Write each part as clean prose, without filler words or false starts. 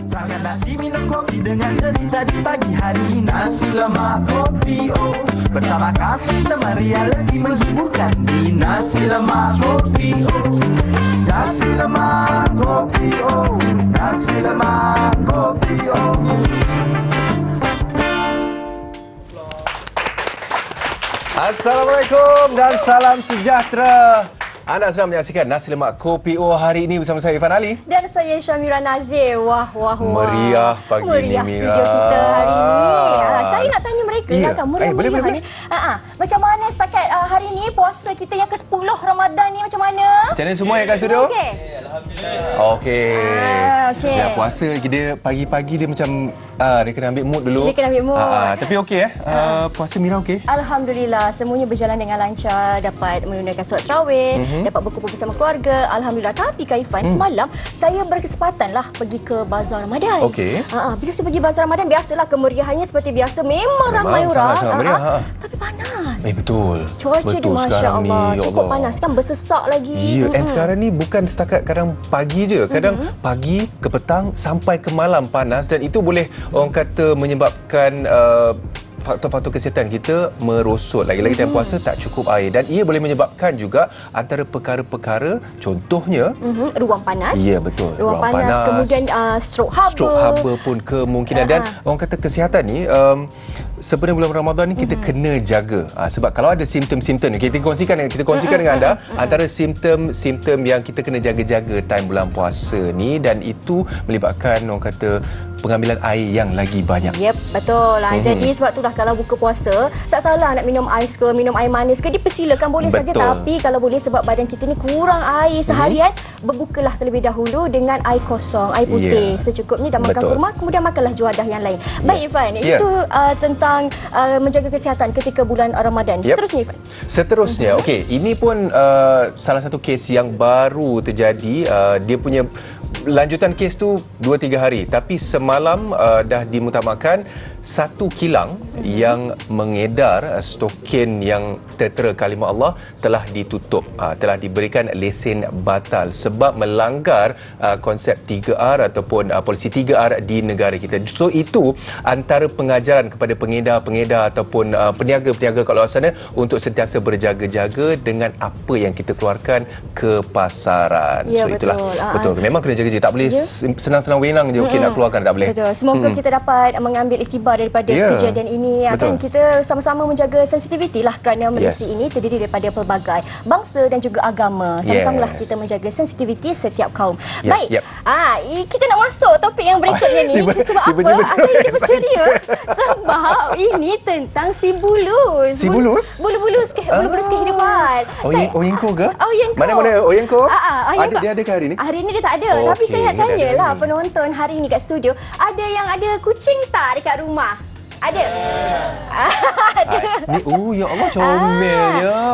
Makan nasi minum kopi dengan cerita di pagi hari. Nasi lemak kopi bersama kami teman realiti menghiburkan di Nasi lemak kopi Nasi lemak kopi Nasi lemak kopi Assalamualaikum dan salam sejahtera. Anda sedang menyaksikan Nasi Lemak Kopi hari ini bersama saya Irfan Ali dan saya Syamira Nazir. Wah. Meriah pagi meriah ni, studio kita hari ini. Saya nak tanya mereka lah, meriah boleh. Macam mana setakat hari ini puasa kita yang ke-10 Ramadan ni macam mana? Macam mana semua yang kat studio? Okey. Okey. Ya, puasa dia pagi-pagi dia macam dia kena ambil mood dulu. Dia kena ambil mood. Tapi okey puasa Mira okey? Alhamdulillah, semuanya berjalan dengan lancar, dapat menunaikan solat tarawih, dapat berkumpul bersama keluarga. Alhamdulillah. Tapi Kak Ifan, semalam saya berkesempatan lah pergi ke Bazar Ramadan. Okey. Bila saya pergi Bazar Ramadan, biasalah kemeriahannya seperti biasa. Memang ramai orang. Sangat meriah. Tapi panas. Betul. Cuaca dia Masya Allah. Cukup panas kan, bersesak lagi. Ya, and sekarang ni bukan setakat kadang pagi je. Kadang pagi ke petang sampai ke malam panas, dan itu boleh orang kata menyebabkan faktor-faktor kesihatan kita merosot. Lagi-lagi time puasa tak cukup air, dan ia boleh menyebabkan juga antara perkara-perkara, contohnya ruang panas. Ya, betul. Ruang panas. Kemudian stroke haba pun kemungkinan. Dan orang kata kesihatan ni sebenarnya bulan Ramadan ni kita kena jaga. Sebab kalau ada simptom-simptom ni, kita kongsikan dengan anda antara simptom-simptom yang kita kena jaga-jaga time bulan puasa ni, dan itu melibatkan orang kata pengambilan air yang lagi banyak. Yep, betul lah. Jadi sebab itulah kalau buka puasa, tak salah nak minum ais ke, minum air manis ke, dipersilakan boleh saja. Tapi kalau boleh, sebab badan kita ni kurang air seharian, berbukalah terlebih dahulu dengan air kosong, air putih secukupnya, dan makan kurma, kemudian makanlah juadah yang lain. Baik Ifan, itu tentang menjaga kesihatan ketika bulan Ramadan. Seterusnya Ifan. Seterusnya, okey, ini pun salah satu kes yang baru terjadi. Dia punya lanjutan kes tu 2-3 hari, tapi semalam dah dimutamakkan satu kilang yang mengedar stokin yang tertera kalimah Allah telah ditutup, telah diberikan lesen batal sebab melanggar konsep 3R ataupun polisi 3R di negara kita. So itu antara pengajaran kepada pengedar ataupun peniaga-peniaga kat luar sana untuk sentiasa berjaga-jaga dengan apa yang kita keluarkan ke pasaran. Ya, so itulah betul. Memang kena jaga-jaga, tak boleh senang-senang wenang je okey nak keluarkan, tak boleh. Betul. Semoga kita dapat mengambil iktibar daripada kejadian ini. Kan kita sama-sama menjaga sensitiviti lah, kerana Malaysia ini terdiri daripada pelbagai bangsa dan juga agama. Sama-sama lah kita menjaga sensitiviti setiap kaum. Baik. Kita nak masuk topik yang berikutnya ni. Sebab apa? Saya berceria sebab ini tentang si bulus. Si bulus? Bulu-bulus kehidupan. Oyengko ke? Oyengko. Mana Oyengko? Dia ada ke hari ni? Hari ni dia tak ada. Tapi saya nak tanyalah penonton hari ni kat studio, ada yang ada kucing tak dekat rumah? Ada. Ni ya Allah, comelnya.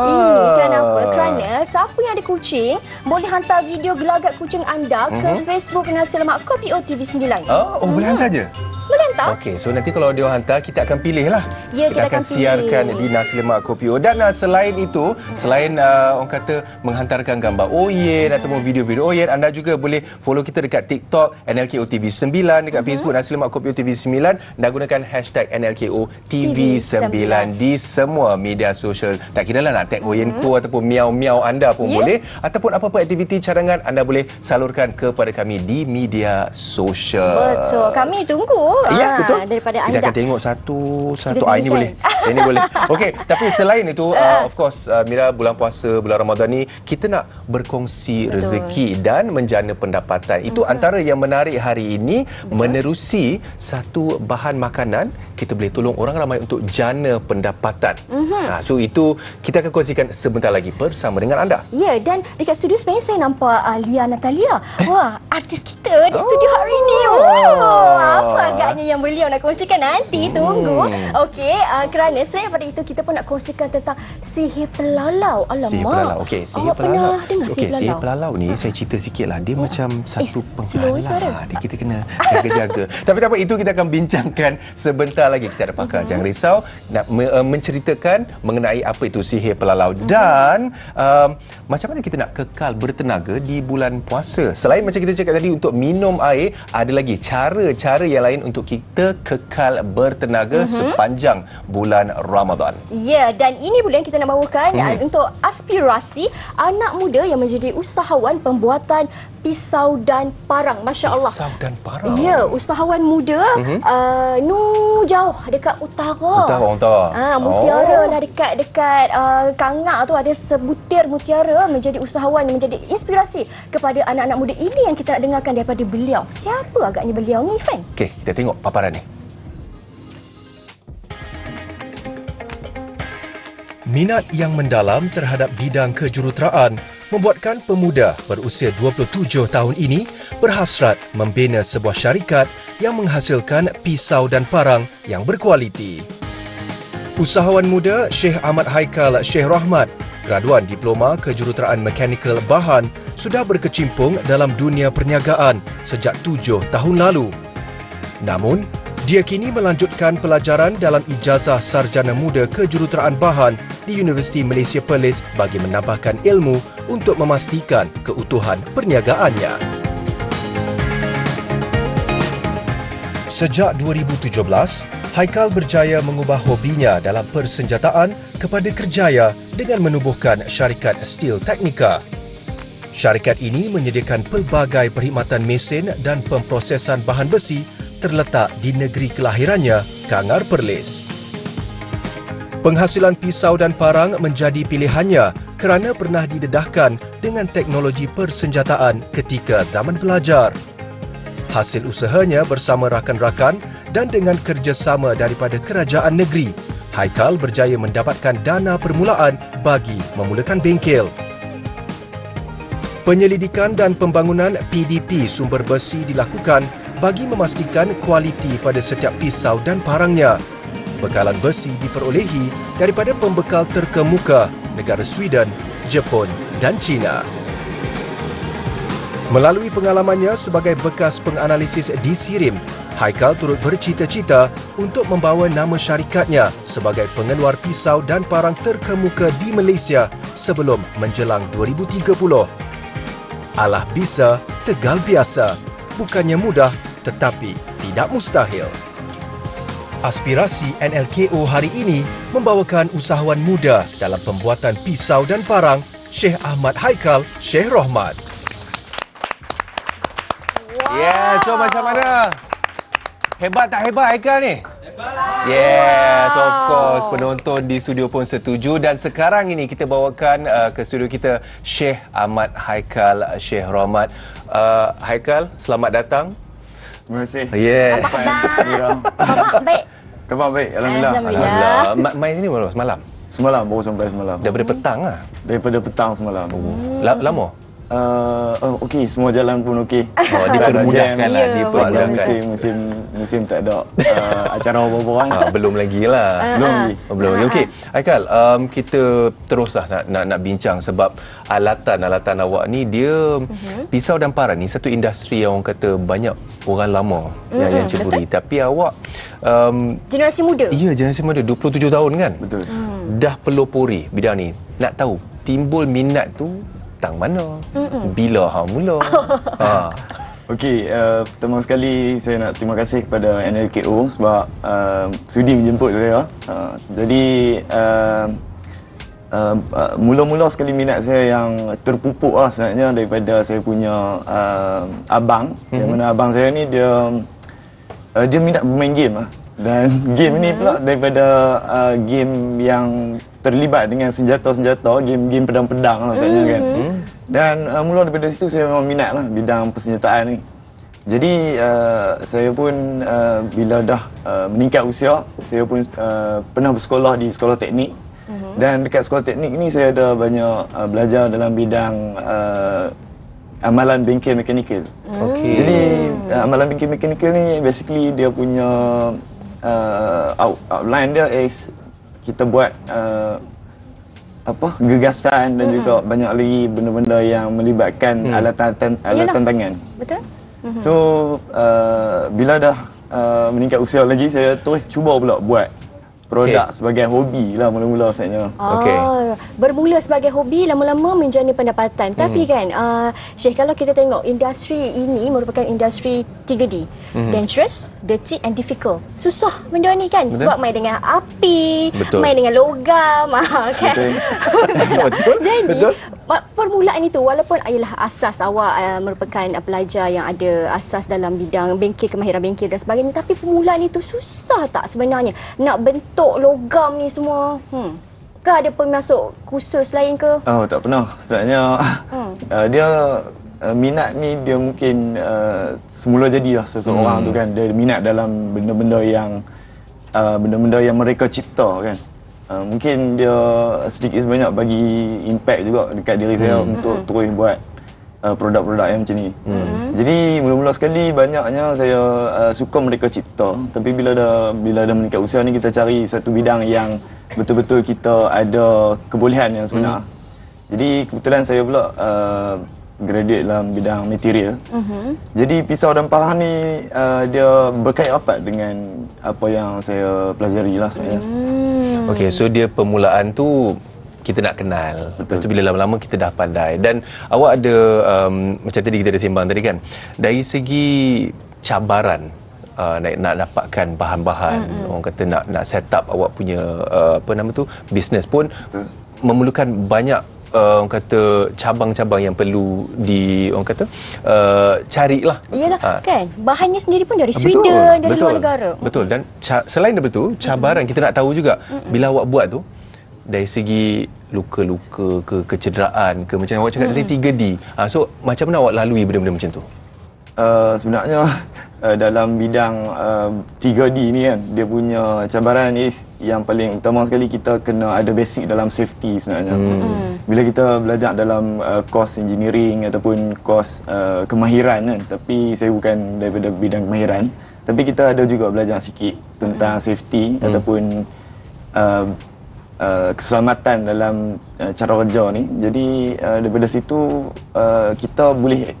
Ini kerana apa? Kerana siapa yang ada kucing boleh hantar video gelagat kucing anda ke Facebook Nasi Lemak Kopi TV9. Boleh hantar je? Boleh hantar. Okey, so nanti kalau dia hantar, kita akan pilih lah. Ya, kita akan siarkan di Nasi Lemak Kopi. Dan selain itu, selain orang kata menghantarkan gambar Oyen ataupun video-video Oyen, anda juga boleh follow kita dekat TikTok NLKO TV9, dekat Facebook Nasi Lemak Kopi TV9, dan gunakan hashtag NLKO TV9 di semua media sosial. Tak kira lah nak tag Oyenko ataupun miau-miau anda pun boleh, ataupun apa-apa aktiviti cadangan anda boleh salurkan kepada kami di media sosial. Betul. Kami tunggu betul. daripada kita anda. Kita akan tengok satu. Ini boleh. Ini boleh. Okey, tapi selain itu of course Mira, bulan puasa, bulan Ramadan ni kita nak berkongsi rezeki dan menjana pendapatan. Itu antara yang menarik hari ini. Menerusi satu bahan makanan, kita boleh tolong orang ramai untuk jana pendapatan. So itu kita akan kongsikan sebentar lagi bersama dengan anda. Ya, dan dekat studio sebenarnya saya nampak Lia Natalia. Wah, artis kita di studio hari ini. Apa agaknya yang beliau nak kongsikan nanti. Tunggu. Okey, kerana selain daripada itu kita pun nak kongsikan tentang sihir pelalau. Alamak. Sihir pelalau. Okey, sihir pelalau. Pernah dengar sihir pelalau? Sihir pelalau ni saya cerita sikitlah. Dia macam satu slow suara. penghalang. Kita kena jaga-jaga. Tapi tak apa, itu kita akan bincangkan sebentar lagi. Kita ada pakar. Jangan risau nak menceritakan mengenai apa itu sihir pelalau dan macam mana kita nak kekal bertenaga di bulan puasa. Selain macam kita cakap tadi untuk minum air, ada lagi cara-cara yang lain untuk kita kekal bertenaga sepanjang bulan Ramadan. Ya, dan ini pula yang kita nak bawakan untuk aspirasi anak muda yang menjadi usahawan pembuatan pisau dan parang. Masya Allah. Pisau dan parang. Ya, usahawan muda jauh dekat utara. Mutiara lah, dekat Kangak tu ada sebutir mutiara menjadi usahawan, menjadi inspirasi kepada anak-anak muda. Ini yang kita nak dengarkan daripada beliau. Siapa agaknya beliau ni, Fan? Okey, kita tengok paparan ni. Minat yang mendalam terhadap bidang kejuruteraan membuatkan pemuda berusia 27 tahun ini berhasrat membina sebuah syarikat yang menghasilkan pisau dan parang yang berkualiti. Usahawan muda Sheikh Ahmad Haikal Sheikh Rahmat, graduan Diploma Kejuruteraan Mekanikal Bahan, sudah berkecimpung dalam dunia perniagaan sejak 7 tahun lalu. Namun, dia kini melanjutkan pelajaran dalam ijazah Sarjana Muda Kejuruteraan Bahan di Universiti Malaysia Perlis bagi menambahkan ilmu untuk memastikan keutuhan perniagaannya. Sejak 2017, Haikal berjaya mengubah hobinya dalam persenjataan kepada kerjaya dengan menubuhkan syarikat Steel Technica. Syarikat ini menyediakan pelbagai perkhidmatan mesin dan pemprosesan bahan besi terletak di negeri kelahirannya, Kangar Perlis. Penghasilan pisau dan parang menjadi pilihannya kerana pernah didedahkan dengan teknologi persenjataan ketika zaman pelajar. Hasil usahanya bersama rakan-rakan dan dengan kerjasama daripada kerajaan negeri, Haikal berjaya mendapatkan dana permulaan bagi memulakan bengkel. Penyelidikan dan pembangunan PDP sumber besi dilakukan bagi memastikan kualiti pada setiap pisau dan parangnya. Bekalan besi diperolehi daripada pembekal terkemuka negara Sweden, Jepun dan China. Melalui pengalamannya sebagai bekas penganalisis di SIRIM, Haikal turut bercita-cita untuk membawa nama syarikatnya sebagai pengeluar pisau dan parang terkemuka di Malaysia sebelum menjelang 2030. Alah bisa, tegal biasa. Bukannya mudah, tetapi tidak mustahil. Aspirasi NLKO hari ini membawakan usahawan muda dalam pembuatan pisau dan parang, Sheikh Ahmad Haikal Sheikh Rahmat. Yeah, so macam mana? Hebat tak hebat Haikal ni? Hebat! Yes, of course. Penonton di studio pun setuju. Dan sekarang ini kita bawakan ke studio kita Sheikh Ahmad Haikal Sheikh Rahmat. Haikal, selamat datang. Terima kasih. Yes. Apa khabar? Khabar baik. Khabar baik, Alhamdulillah. Alhamdulillah. Main sini baru semalam? Semalam, baru sampai semalam. Daripada petang lah? Daripada petang semalam. Lama? Okey, semua jalan pun okey. Oh, dipermudahkan lah. Sebab musim tak ada acara apa-apa orang. Belum lagi lah. Belum lagi. Okey, Haikal, kita teruslah nak bincang sebab alatan awak ni dia pisau dan parang ni satu industri yang orang kata banyak orang lama yang ceburi. Tapi awak generasi muda. Ya, generasi muda 27 tahun kan? Betul. Dah pelopori bidang ni. Nak tahu timbul minat tu tang mana? Bila mula? Okey, pertama sekali saya nak terima kasih kepada NLKO sebab sudi menjemput saya. Jadi mula-mula sekali minat saya yang terpupuk lah sebenarnya daripada saya punya abang. Yang mana abang saya ni dia minat bermain game lah. Dan game ni pula daripada game yang terlibat dengan senjata-senjata, game pedang-pedang lah sebenarnya kan. Dan mula daripada situ saya memang minat lah bidang persenjataan ni. Jadi saya pun bila dah meningkat usia, saya pun pernah bersekolah di sekolah teknik. Dan dekat sekolah teknik ni saya ada banyak belajar dalam bidang amalan bengkel mekanikal. Jadi amalan bengkel mekanikal ni basically dia punya outline dia is kita buat gagasan dan juga banyak lagi benda-benda yang melibatkan alatan tangan. Betul. So bila dah meningkat usia lagi, saya terus cuba pula buat produk sebagai hobi lah mula-mula sebenarnya. Bermula sebagai hobi, lama-lama menjana pendapatan. Tapi kan Syekh, kalau kita tengok industri ini merupakan industri 3D. Dangerous, dirty and difficult. Susah benda ni kan. Sebab main dengan api, main dengan logam kan. Jadi permulaan itu, walaupun ayalah asas awak merupakan pelajar yang ada asas dalam bidang bengkel, kemahiran bengkel dan sebagainya, tapi permulaan itu susah tak sebenarnya nak bentuk logam ni semua? Ke ada pemasuk khusus lain ke? Oh, tak pernah. Sebenarnya dia minat ni dia mungkin semula jadilah seseorang tu kan. Dia minat dalam benda-benda yang mereka cipta kan. Mungkin dia sedikit sebanyak bagi impact juga dekat diri saya untuk terus buat produk-produk yang macam ni. Jadi mula-mula sekali banyaknya saya suka mereka cipta, tapi bila dah meningkat usia ni kita cari satu bidang yang betul-betul kita ada kebolehan yang sebenar. Jadi kebetulan saya pula graduate dalam bidang material. Jadi pisau dan parang ni dia berkait rapat dengan apa yang saya pelajari lah saya. Okey, so dia permulaan tu kita nak kenal. Lepas tu bila lama-lama kita dah pandai. Dan awak ada macam tadi kita ada sembang tadi kan, dari segi cabaran nak dapatkan bahan-bahan, orang kata nak set up awak punya bisnes pun memerlukan banyak orang kata cabang-cabang yang perlu carilah. Iyalah kan, bahannya sendiri pun dari Sweden, dari luar negara. Betul. Dan selain daripada itu, cabaran kita nak tahu juga bila awak buat tu dari segi luka-luka ke kecederaan ke macam awak cakap dari 3D. So macam mana awak lalui benda-benda macam tu? Sebenarnya dalam bidang 3D ni kan, dia punya cabaran is yang paling utama sekali kita kena ada basic dalam safety sebenarnya. Bila kita belajar dalam course engineering ataupun course kemahiran kan, tapi saya bukan daripada bidang kemahiran, tapi kita ada juga belajar sikit tentang safety ataupun keselamatan dalam cara kerja ni. Jadi daripada situ kita boleh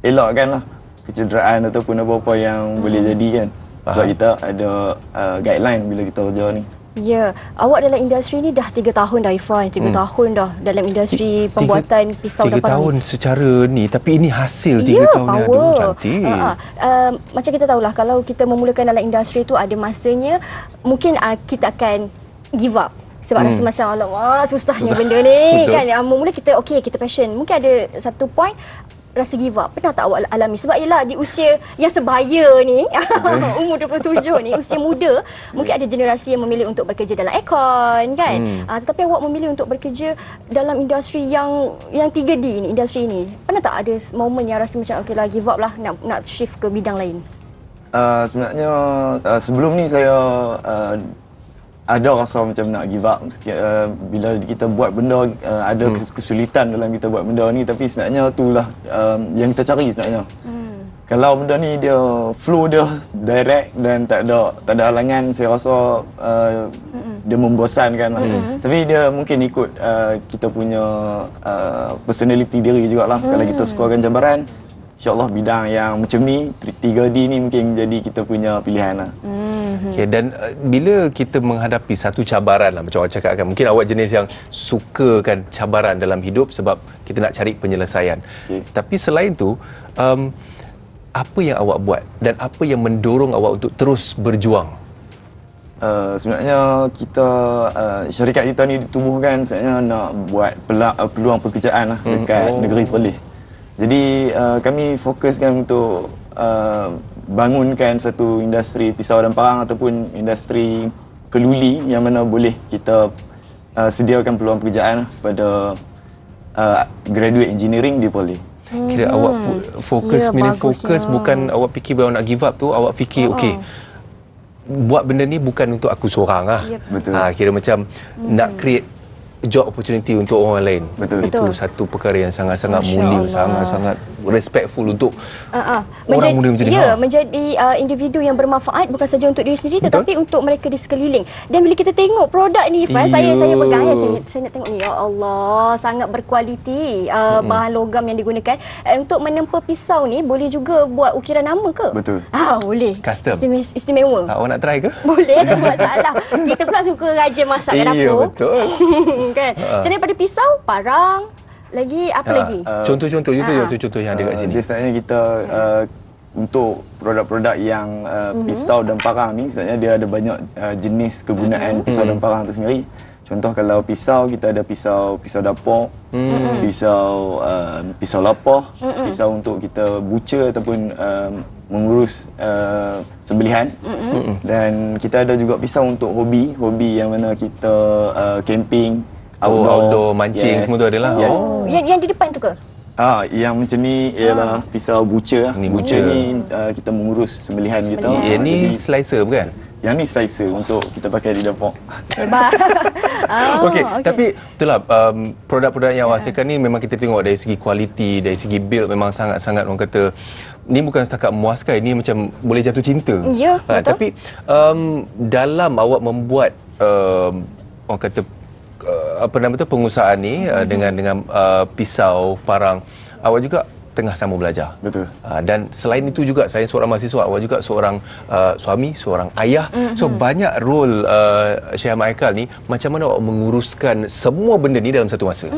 elakkanlah kecederaan ataupun apa-apa yang boleh jadi kan. Sebab kita ada guideline bila kita kerja ni. Ya, awak dalam industri ni dah 3 tahun dah, Irfan. 3 tahun dah dalam industri pembuatan pisau dan parang. 3 tahun secara ni, tapi ini hasil 3 tahun ni. Aduh, cantik. Macam kita tahulah, kalau kita memulakan dalam industri tu ada masanya mungkin kita akan give up. Sebab rasa macam alamak susahnya benda ni kan. Mula kita kita passion. Mungkin ada satu point rasa give up. Pernah tak awak alami? Sebab ialah di usia yang sebaya ni, umur 27 ni, usia muda, mungkin ada generasi yang memilih untuk bekerja dalam aircon kan. Tetapi awak memilih untuk bekerja dalam industri yang 3D ni, industri ni. Pernah tak ada momen yang rasa macam okeylah give up lah, nak shift ke bidang lain? Sebenarnya sebelum ni saya ada rasa macam nak give up bila kita buat benda, ada kesulitan dalam kita buat benda ni, tapi sebenarnya itulah yang kita cari sebenarnya. Kalau benda ni dia flow dia direct dan tak ada halangan, saya rasa dia membosankan lah. Tapi dia mungkin ikut kita punya personality diri jugalah. Kalau kita sukakan cabaran, InsyaAllah bidang yang macam ni, 3D ni mungkin jadi kita punya pilihan lah. Okay, dan bila kita menghadapi satu cabaran lah, macam awak cakap kan, mungkin awak jenis yang sukakan cabaran dalam hidup sebab kita nak cari penyelesaian. Tapi selain tu, apa yang awak buat dan apa yang mendorong awak untuk terus berjuang? Sebenarnya kita, syarikat kita ni ditubuhkan sebenarnya nak buat peluang pekerjaan lah dekat negeri Perlis. Jadi kami fokuskan untuk bangunkan satu industri pisau dan parang ataupun industri keluli yang mana boleh kita sediakan peluang pekerjaan kepada graduate engineering di Poly. Kira awak fokus, fokus bukan awak fikir bahawa nak give up tu, awak fikir okey, buat benda ni bukan untuk aku seorang lah. Betul. Kira macam nak create job opportunity untuk orang lain. Betul. Itu satu perkara yang sangat-sangat mulia, sangat-sangat respectful untuk orang muda macam ni. Ya, menjadi individu yang bermanfaat bukan saja untuk diri sendiri tetapi untuk mereka di sekeliling. Dan bila kita tengok produk ni, Faz, saya pegang ya, saya nak tengok ni. Ya Allah, sangat berkualiti bahan logam yang digunakan. Untuk menempa pisau ni boleh juga buat ukiran nama ke? Betul. Boleh. Custom. Istimewa. Awak nak try ke? Boleh, tak ada masalah. Kita pula suka rajin masak kat dapur. Ya, betul. Kan? Selain daripada pisau, parang, lagi apa lagi? Contoh-contoh yang ada kat sini. Dia sebenarnya kita untuk produk-produk yang pisau dan parang ni, sebenarnya dia ada banyak jenis kegunaan pisau dan parang tu sendiri. Contoh kalau pisau, kita ada pisau dapur, pisau lapar, pisau untuk kita butcher ataupun mengurus sembelihan. Dan kita ada juga pisau untuk hobi yang mana kita camping, outdoor mancing, semua tu adalah. Yang di depan tu ke? Yang macam ni ialah pisau butcher. Butcher ni kita mengurus sembelihan kita. Yang ni slicer bukan? Yang ni slicer untuk kita pakai di dapur. Hebat. Okey, tapi itulah produk-produk yang awak hasilkan ni memang kita tengok dari segi kualiti, dari segi build memang sangat-sangat orang kata ni bukan setakat memuaskan, ini macam boleh jatuh cinta. Ya, betul. Tapi dalam awak membuat orang kata pengusahaan ni dengan pisau parang, awak juga tengah sama belajar. Betul. Dan selain itu juga saya seorang mahasiswa, awak juga seorang suami, seorang ayah. So banyak role Syekh Ahmad Haikal ni, macam mana awak menguruskan semua benda ni dalam satu masa?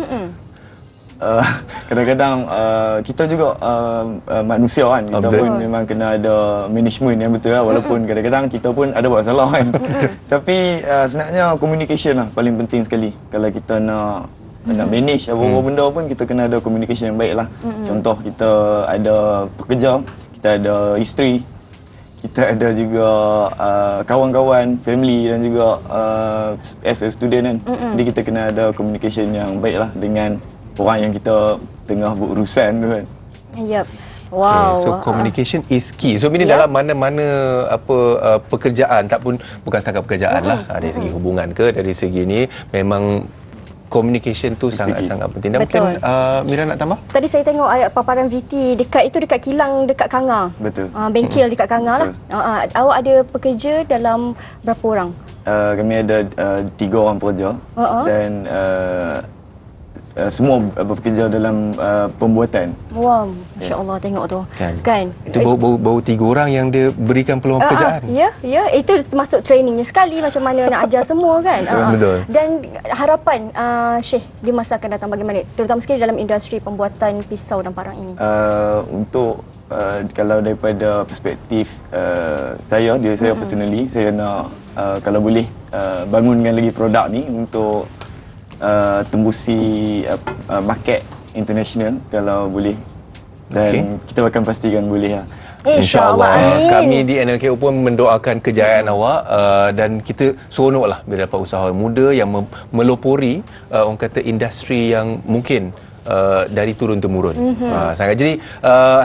Kadang-kadang kita juga manusia kan, kita pun memang kena ada management yang betul lah, walaupun kadang-kadang kita pun ada buat salah kan. Tapi sebenarnya communication lah paling penting sekali. Kalau kita nak manage apa-apa benda pun, kita kena ada communication yang baik lah. Contoh, kita ada pekerja, kita ada isteri, kita ada juga kawan-kawan, family dan juga as a student kan. Jadi kita kena ada communication yang baik lah dengan orang yang kita tengah berurusan tu kan. Yep. Wow. So communication is key. So ini dalam mana-mana pekerjaan, tak pun bukan setakat pekerjaan lah. Dari segi hubungan ke, dari segi ni memang communication tu sangat-sangat penting. Dan mungkin Mira nak tambah? Tadi saya tengok ada paparan VT dekat kilang dekat Kanga. Betul. Bengkel dekat Kanga lah. Awak ada pekerja dalam berapa orang? Kami ada 3 orang pekerja dan semua bekerja dalam pembuatan. Wow, Masya Allah, tengok tu. Kan? Itu baru 3 orang yang dia berikan peluang pekerjaan. Ya, itu termasuk trainingnya sekali, macam mana nak ajar semua kan. Betul. Dan harapan Syekh di masa akan datang bagaimana? Terutama sekali dalam industri pembuatan pisau dan parang ini. Untuk kalau daripada perspektif saya personally, saya nak kalau boleh bangunkan lagi produk ni untuk tembusi market international kalau boleh, dan kita akan pastikan boleh lah. InsyaAllah. Kami di NLKO pun mendoakan kejayaan awak dan kita seronoklah bila dapat usahawan muda yang melopori orang kata industri yang mungkin dari turun-temurun. Sangat. Jadi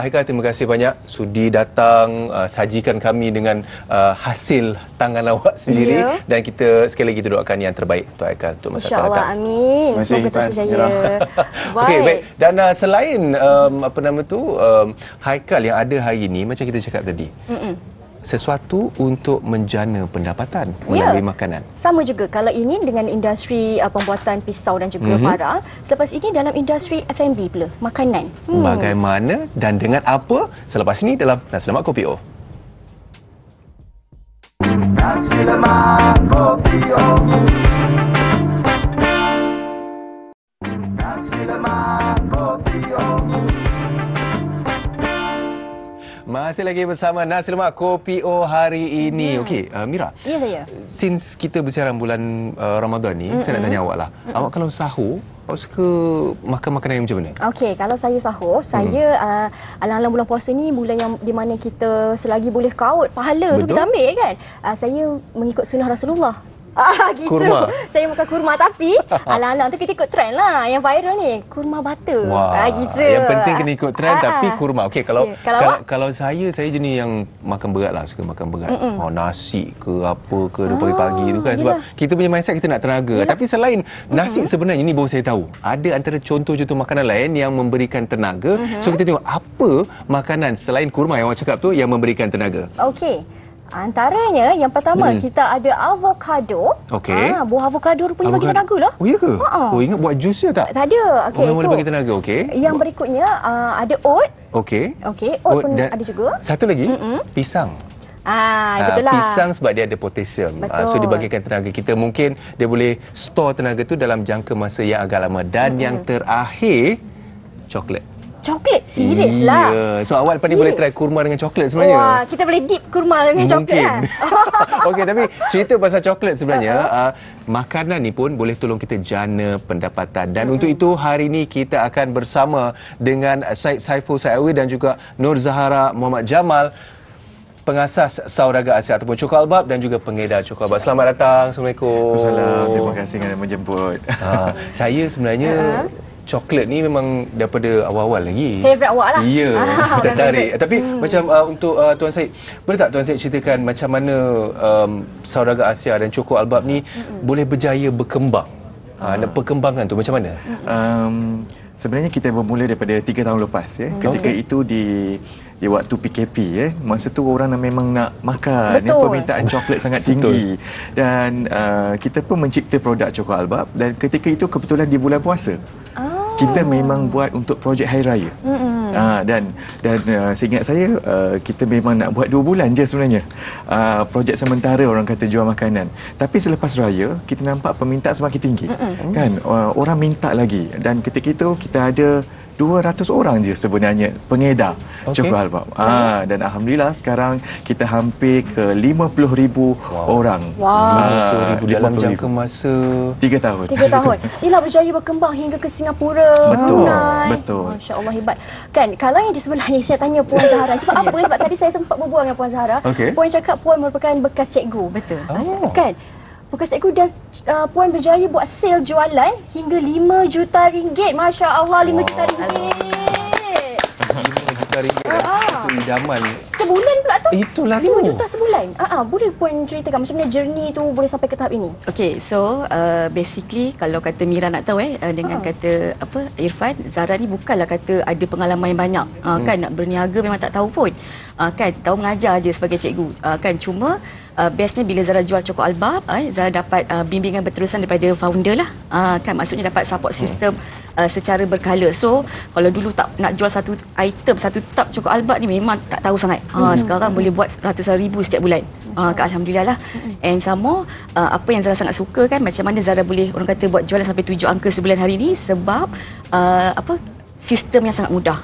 Haikal, terima kasih banyak sudi datang sajikan kami dengan hasil tangan awak sendiri, dan kita sekali lagi doakan yang terbaik untuk Haikal untuk masa akan datang. InsyaAllah, amin. Semoga terus berjaya. Okey, baik. Dan selain Haikal yang ada hari ini, macam kita cakap tadi, sesuatu untuk menjana pendapatan melalui makanan. Sama juga kalau ini dengan industri pembuatan pisau dan juga parang. Selepas ini dalam industri F&B pula, makanan. Bagaimana dan dengan apa? Selepas ini dalam Nasi Lemak Kopi O. Nasi Lemak Kopi O. Nasi Lemak Kopi O. Masih lagi bersama Nasi Lemak Kopi O hari ini. Okey, Mira. Ya, saya. Since kita bersiaran bulan Ramadan ni, saya nak tanya awak lah. Awak kalau sahur, awak suka makan makanan yang macam mana? Okey, kalau saya sahur, saya alang-alang bulan puasa ni bulan yang di mana kita selagi boleh kaut pahala tu kita ambil kan. Saya mengikut sunnah Rasulullah. Gitu. Kurma. Saya makan kurma tapi anak-anak tu kita ikut trend lah. Yang viral ni kurma butter. Gitu. Yang penting kena ikut trend tapi kurma. Okey, kalau saya jenis yang makan berat lah, suka makan berat. Nasi ke apa ke pagi-pagi tu kan, sebab kita punya mindset kita nak tenaga. Tapi selain nasi sebenarnya ni baru saya tahu, ada antara contoh-contoh makanan lain yang memberikan tenaga. So kita tengok apa makanan selain kurma yang awak cakap tu yang memberikan tenaga. Okey. Antaranya yang pertama kita ada avocado. Okey. Buah avocado rupanya bagi tenaga lah. Oh ya ke? Oh ingat buat jus je tak? Tak ada. Okey, boleh bagi tenaga. Okey. Yang berikutnya ada oat. Okey. Oat pun ada juga. Satu lagi, pisang. Betul lah. Pisang sebab dia ada potasium. So dia bagikan tenaga kita. Mungkin dia boleh store tenaga tu dalam jangka masa yang agak lama. Dan yang terakhir, coklat. Coklat? Serius lah. So awal lepas ni boleh try kurma dengan coklat sebenarnya. Wah, kita boleh dip kurma dengan coklat kan? Okey, tapi cerita pasal coklat sebenarnya, makanan ni pun boleh tolong kita jana pendapatan. Dan untuk itu hari ni kita akan bersama dengan Syed Saiful Saidawi dan juga Nur Zahara Muhammad Jamal, pengasas Sauraga Asia ataupun Coco Albab dan juga pengedar Coco Albab. Selamat datang. Assalamualaikum. Assalamualaikum. Terima kasih kerana menjemput. Saya sebenarnya coklat ni memang daripada awal-awal lagi. Favorite awak lah. Ya, tertarik. Tapi macam untuk Tuan Syed, boleh tak Tuan Syed ceritakan macam mana Sauraga Asia dan Coco Albab ni boleh berjaya berkembang? Perkembangan tu macam mana? Sebenarnya kita bermula daripada 3 tahun lepas ya. Ketika itu di waktu PKP ya. Masa tu orang memang nak makan ya, permintaan coklat sangat tinggi. Dan kita pun mencipta produk Coco Albab dan ketika itu kebetulan di bulan puasa. Kita memang buat untuk projek Hari Raya. Dan seingat saya kita memang nak buat 2 bulan je sebenarnya. Projek sementara orang kata jual makanan. Tapi selepas raya kita nampak permintaan semakin tinggi. Kan orang minta lagi dan ketika itu kita ada 200 orang je sebenarnya pengedar Coco Albab. Dan alhamdulillah sekarang kita hampir ke 50,000 orang. 50,000 dalam jangka masa 3 tahun. 3 tahun. Inilah berjaya berkembang hingga ke Singapura, Brunei. Betul. Masya-Allah, hebat. Kan kalau yang di sebelah ni saya tanya Puan Zahara. Sebab apa? Sebab tadi saya sempat berbual dengan Puan Zahara. Puan cakap Puan merupakan bekas cikgu. Betul. Kan? Bekas cikgu dan Puan berjaya buat sale jualan hingga 5 juta ringgit. Masya Allah, 5 juta ringgit. 5 juta ringgit. Itu idaman. Sebulan pula tu? Itulah 5 juta sebulan. Boleh Puan ceritakan macam mana journey tu boleh sampai ke tahap ini? Okay, so basically kalau kata Mira nak tahu dengan kata apa Irfan, Zara ni bukanlah kata ada pengalaman yang banyak. Kan nak berniaga memang tak tahu pun. Kan tahu mengajar je sebagai cikgu. Kan cuma bestnya bila Zara jual Coco Albab, Zara dapat bimbingan berterusan daripada founder lah. Kan maksudnya dapat support system secara berkala. So kalau dulu tak nak jual satu item, satu tub Coco Albab ni memang tak tahu sangat. Sekarang boleh buat ratusan ribu setiap bulan. Alhamdulillah lah. And some more, apa yang Zara sangat suka kan, macam mana Zara boleh orang kata buat jualan sampai 7 angka sebulan hari ni sebab sistem yang sangat mudah.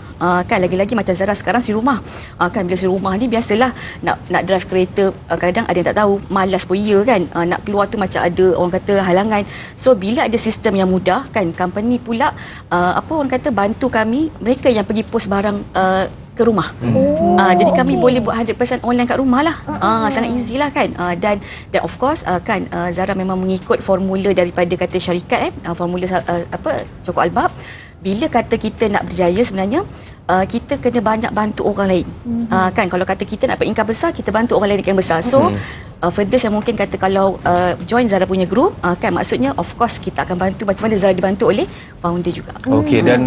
Kan lagi-lagi macam Zara sekarang si rumah. Kan bila si rumah ni biasalah nak drive kereta, kadang ada yang tak tahu, malas pun ya kan. Nak keluar tu macam ada orang kata halangan. So bila ada sistem yang mudah kan, company pula orang kata bantu kami, mereka yang pergi post barang ke rumah. Jadi kami boleh buat 100% online kat rumah lah. Sangat easy lah kan. Dan of course kan Zara memang mengikut formula daripada kata syarikat formula Coco Albab. Bila kata kita nak berjaya sebenarnya kita kena banyak bantu orang lain. Kan kalau kata kita nak dapat income besar, kita bantu orang lain yang besar. So further saya mungkin kata kalau join Zara punya group kan maksudnya of course kita akan bantu macam mana Zara dibantu oleh founder juga. Okey, dan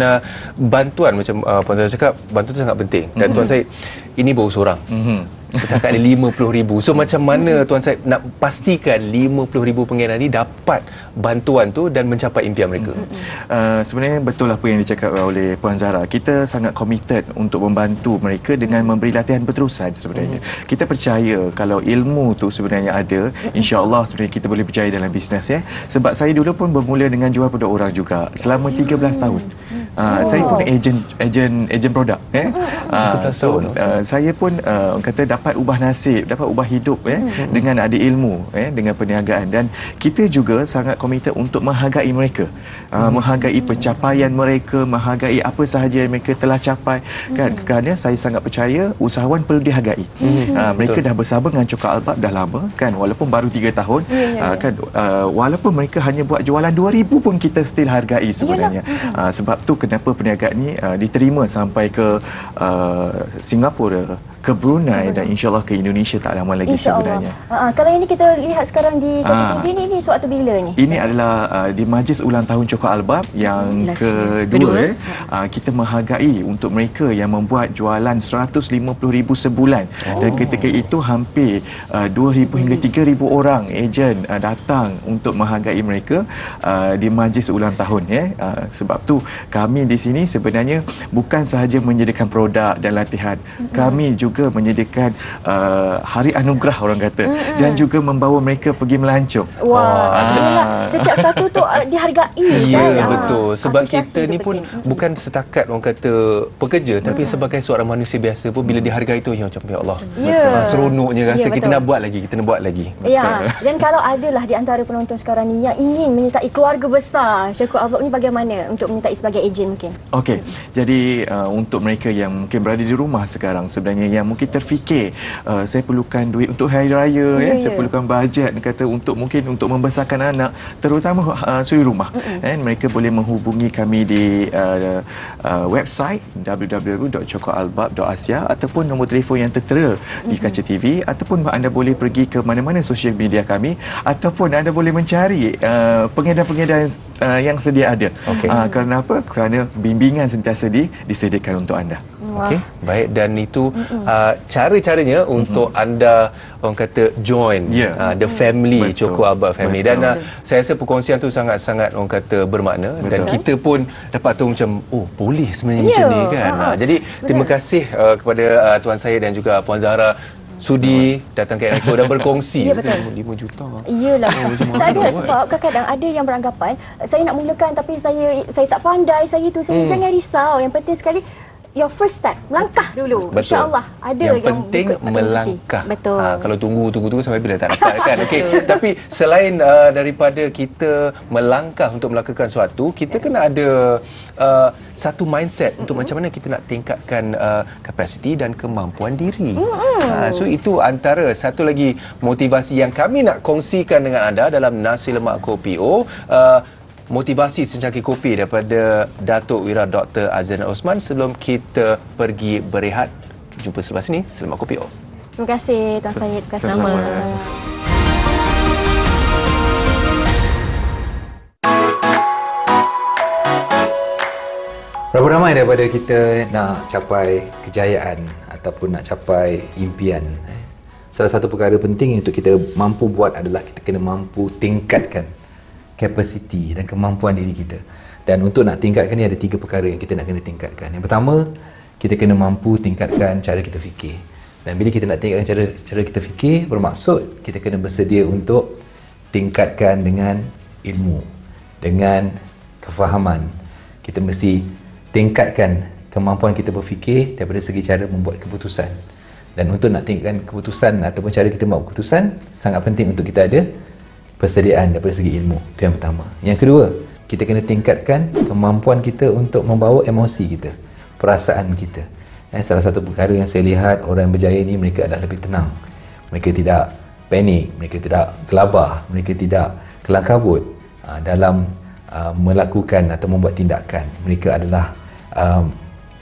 bantuan macam Puan Zahra cakap, bantuan tu sangat penting. Dan Tuan Syed ini baru seorang. Setakat ada 50,000. So macam mana Tuan Syed nak pastikan 50,000 pengedar ni dapat bantuan tu dan mencapai impian mereka? Sebenarnya betul apa yang dicakap oleh Puan Zahra. Kita sangat committed untuk membantu mereka dengan memberi latihan berterusan sebenarnya. Kita percaya kalau ilmu tu sebenarnya ada, insya-Allah sebenarnya kita boleh berjaya dalam bisnes ya. Sebab saya dulu pun bermula dengan jual produk orang juga selama 13 tahun. Saya pun ejen produk. Saya pun kata dapat ubah nasib, dapat ubah hidup dengan ada ilmu, dengan perniagaan. Dan kita juga sangat komited untuk menghargai mereka, menghargai pencapaian mereka, menghargai apa sahaja yang mereka telah capai, kan? Kerana saya sangat percaya usahawan perlu dihargai. Mereka dah bersama dengan Coklat Albab dah lama, kan, walaupun baru 3 tahun, kan, walaupun mereka hanya buat jualan 2,000 pun kita still hargai sebenarnya. Sebab tu kenapa perniagaan ni diterima sampai ke Singapura, ke Brunei dan insyaAllah ke Indonesia tak lama lagi sebenarnya. Kalau ini kita lihat sekarang di Kasih TV ni suatu bila ni? Ini adalah di Majlis Ulang Tahun Coklat Albab yang kedua. Kita menghargai untuk mereka yang membuat jualan 150,000 sebulan. Dan ketika itu hampir 2,000 hingga 3,000 orang ejen datang untuk menghargai mereka di Majlis Ulang Tahun. Sebab tu kami di sini sebenarnya bukan sahaja menyediakan produk dan latihan. Kami juga menyediakan hari anugerah orang kata, dan juga membawa mereka pergi melancong. Setiap satu tu dihargai. Ya, betul. Sebab kita ni pun bukan setakat orang kata pekerja, tapi sebagai seorang manusia biasa pun bila dihargai tu macam ya Allah. Seronoknya rasa kita nak buat lagi, kita nak buat lagi. Dan kalau adalah di antara penonton sekarang ni yang ingin menyertai keluarga besar Coklat Albab ni, bagaimana untuk menyertai sebagai ejen mungkin? Okey. Jadi untuk mereka yang mungkin berada di rumah sekarang, sebenarnya yang mungkin terfikir saya perlukan duit untuk hari raya, saya perlukan bajet kata untuk mungkin untuk membesarkan anak, terutama suri rumah. Mereka boleh menghubungi kami di website www.coklatalbab.asia ataupun nombor telefon yang tertera di kaca TV, ataupun anda boleh pergi ke mana-mana sosial media kami, ataupun anda boleh mencari pengedar-pengedar yang sedia ada. Kerana apa? Kerana bimbingan sentiasa disediakan untuk anda. Okey, baik. Dan itu cara-caranya untuk anda orang kata join the family, Coklat Albab family. Dan saya rasa perkongsian tu sangat-sangat orang kata bermakna. Dan kita pun dapat tahu macam boleh sebenarnya macam ni, kan. Jadi terima kasih kepada tuan saya dan juga Puan Zahra sudi datang ke Echo dan berkongsi. 5 juta. Iyalah. Tak ada, sebab kadang-kadang ada yang beranggapan saya nak mulakan tapi saya tak pandai, saya itu, saya jangan risau. Yang penting sekali your first step, melangkah dulu. InsyaAllah ada yang penting melangkah. Betul. Kalau tunggu sampai bila tak dapat, kan. Okey. Tapi selain daripada kita melangkah untuk melakukan sesuatu, kita kena ada satu mindset untuk macam mana kita nak tingkatkan kapasiti dan kemampuan diri. So itu antara satu lagi motivasi yang kami nak kongsikan dengan anda dalam Nasi Lemak Kopi O. Motivasi secangkir kopi daripada Datuk Wira Dr. Azlan Osman. Sebelum kita pergi berehat, jumpa selepas ini Selamat Kopi O. Terima kasih Tuan Syed. Terima kasih sama. Berapa ramai daripada kita nak capai kejayaan ataupun nak capai impian? Salah satu perkara penting untuk kita mampu buat adalah kita kena mampu tingkatkan kapasiti dan kemampuan diri kita. Dan untuk nak tingkatkan ni ada 3 perkara yang kita nak kena tingkatkan. Yang pertama, kita kena mampu tingkatkan cara kita fikir. Dan bila kita nak tingkatkan cara kita fikir, bermaksud kita kena bersedia untuk tingkatkan dengan ilmu, dengan kefahaman. Kita mesti tingkatkan kemampuan kita berfikir daripada segi cara membuat keputusan. Dan untuk nak tingkatkan keputusan ataupun cara kita membuat keputusan, sangat penting untuk kita ada persediaan daripada segi ilmu. Itu yang pertama. Yang kedua, kita kena tingkatkan kemampuan kita untuk membawa emosi kita, perasaan kita. Salah satu perkara yang saya lihat orang yang berjaya ni, mereka adalah lebih tenang. Mereka tidak panik, mereka tidak gelabah, mereka tidak kelang kabut dalam melakukan atau membuat tindakan. Mereka adalah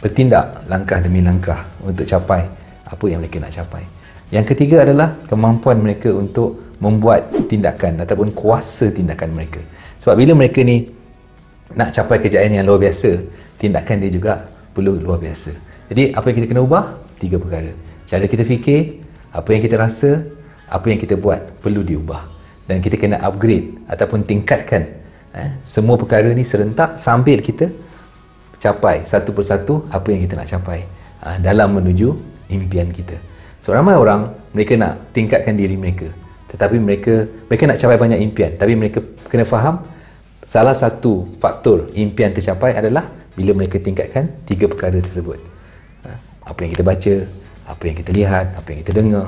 bertindak langkah demi langkah untuk capai apa yang mereka nak capai. Yang ketiga adalah kemampuan mereka untuk membuat tindakan ataupun kuasa tindakan mereka. Sebab bila mereka ni nak capai kejayaan yang luar biasa, tindakan dia juga perlu luar biasa. Jadi apa yang kita kena ubah? 3 perkara. Cara kita fikir, apa yang kita rasa, apa yang kita buat perlu diubah. Dan kita kena upgrade ataupun tingkatkan semua perkara ni serentak sambil kita capai satu persatu apa yang kita nak capai dalam menuju impian kita. So ramai orang, mereka nak tingkatkan diri mereka, tetapi mereka nak capai banyak impian, tapi mereka kena faham salah satu faktor impian tercapai adalah bila mereka tingkatkan 3 perkara tersebut. Apa yang kita baca, apa yang kita lihat, apa yang kita dengar,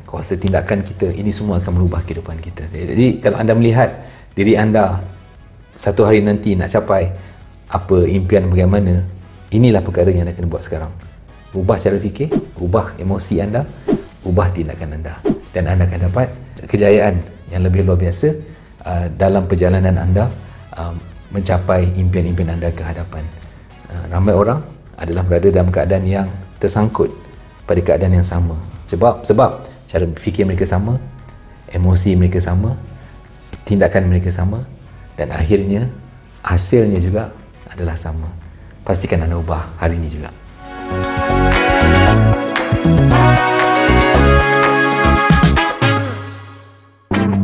kuasa tindakan kita, ini semua akan merubah kehidupan kita. Jadi kalau anda melihat diri anda satu hari nanti nak capai apa impian bagaimana, inilah perkara yang anda kena buat sekarang. Ubah cara fikir, ubah emosi anda, ubah tindakan anda, dan anda akan dapat kejayaan yang lebih luar biasa dalam perjalanan anda mencapai impian-impian anda ke hadapan. Ramai orang adalah berada dalam keadaan yang tersangkut pada keadaan yang sama. Sebab cara fikir mereka sama, emosi mereka sama, tindakan mereka sama, dan akhirnya hasilnya juga adalah sama. Pastikan anda ubah hari ini juga.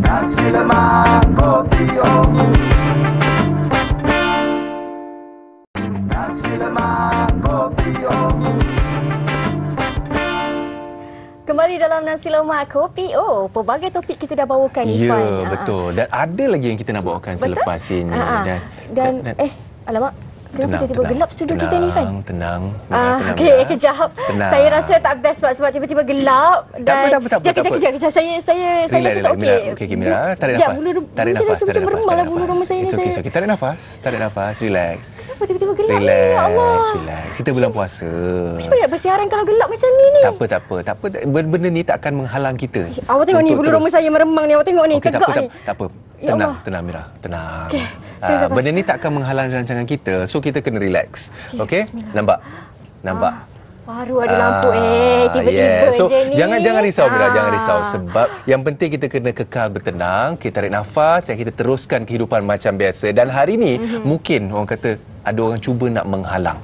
Nasi lemak kopi Nasi lemak kopi Kembali dalam Nasi Lemak Kopi. Pelbagai topik kita dah bawakan, Irfan. Ya, betul. Dan ada lagi yang kita nak bawakan selepas ini. Dan alamak, kenapa tiba-tiba gelap studio kita ni, Irfan? Tenang. Okey, kejap. Tenang. Saya rasa tak best pula sebab tiba-tiba gelap. Dan Tak apa. Kejap. Saya rasa tak okey. Okey, Mira. Tarik Sekejap, nafas. saya rasa macam meremah lah bulu rumah saya ni. It's okay. Tarik nafas. Relax. Kenapa tiba-tiba gelap ni? Relax. Ya Allah. Relax. Kita bulan puasa. Macam mana nak bersiaran kalau gelap macam ni? Tak apa. Benda ni tak akan menghalang kita. Awak tengok ni, bulu rumah saya meremang ni. Awak tengok ni, tegak ni. Tak apa. Ya Allah. Tenang Mira. Tenang. Okey. Benda ni tak akan menghalang rancangan kita. So kita kena relax. Okey? Nampak? Baru ada lampu tiba-tiba So je ni. jangan risau Mira, jangan risau, sebab yang penting kita kena kekal bertenang, kita tarik nafas, yang kita teruskan kehidupan macam biasa. Dan hari ni mungkin orang kata ada orang cuba nak menghalang.